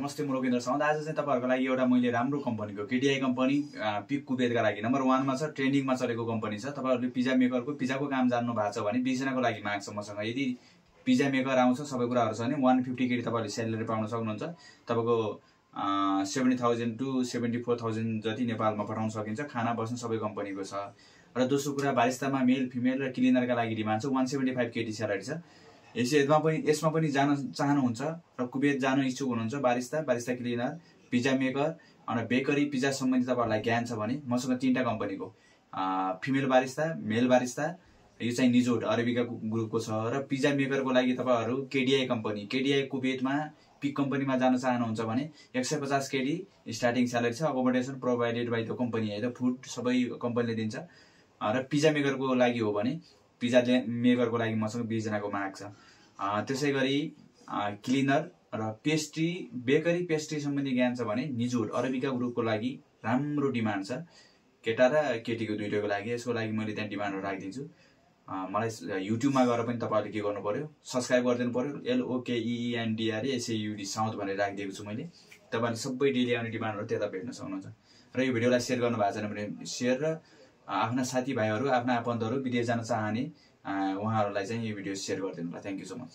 नमस्ते म लोकेन्द्र साउद। आज चाहिँ तपाईहरुको लागि एउटा मैले राम्रो कम्पनीको केटीआई कम्पनी पिक कुबेतका लागि नम्बर 1 मा छ, ट्रेन्डिङमा चलेको कम्पनी छ। तपाईहरुले पिज्जा मेकरको पिज्जाको काम जान्नु भएको छ भने 20 जनाको लागि माग छ मसँग। यदि पिज्जा मेकर आउँछ सबै कुराहरु छ भने 150 केटी तपाईहरुले स्यालेरी पाउन सक्नुहुन्छ। तपाईको 70,000 टु 74,000 जति नेपालमा पठाउन सकिन्छ। खाना बस्न सबै कम्पनीको छ। र दोस्रो कुरा बारिस्तामा मेल फिमेल र क्लिनरका लागि डिमान्ड छ। 175 केटी स्यालेरी छ। यसमा पनि जान चाहनुहुन्छ र कुबेत जान इच्छुक हुनुहुन्छ, बारिस्ता क्लिनर, पिज्जा मेकर अनि बेकरी पिज्जा सम्बन्धी तपाईहरुलाई ज्ञान छ भने मसँग 3टा कम्पनीको फिमेल बारिस्ता, मेल बारिस्ता, यो चाहिँ निजोड अरेबिका ग्रुपको छ। र पिज्जा मेकरको लागि तपाईहरु केटीआई कुबेतमा पिक कम्पनीमा जान चाहनुहुन्छ भने 150 केटी स्टार्टिङ स्यालेरी छ। Accommodation provided by the company है, त फुड सबै कम्पनीले दिन्छ। र पिज्जा मेकरको लागि हो भने पिज्जा मेकरको लागि मसँग 20 जनाको माग छ। त्यसैगरी क्लिनर र पेस्ट्री बेकरी पेस्ट्री सम्बन्धी ज्ञान छ भने निजोड अरेबिका ग्रुपको लागि राम्रो डिमान्ड छ। केटा र केटीको दुईटैको लागि। यसको लागि मैले त्यहाँ डिमान्डहरु राखिदिन्छु। मलाई युट्युबमा गएर पनि तपाईहरुले के गर्नु पर्यो, सब्स्क्राइब गरिदिनु पर्यो। LOKEENDRASAUD साउथ भनेर राखिदिएको छु मैले। तपाईहरुले सबै डेली आउने डिमान्डहरु त्यता भेट्न सक्नुहुन्छ। र यो भिडियोलाई शेयर गर्नु भएको छैन भने शेयर र आफ्ना साथीभाइहरु, आफ्ना आफन्तहरु विदेश जान चाहने उहाँहरुलाई चाहिँ यो भिडियो शेयर गरिदिनु होला। Thank you so much.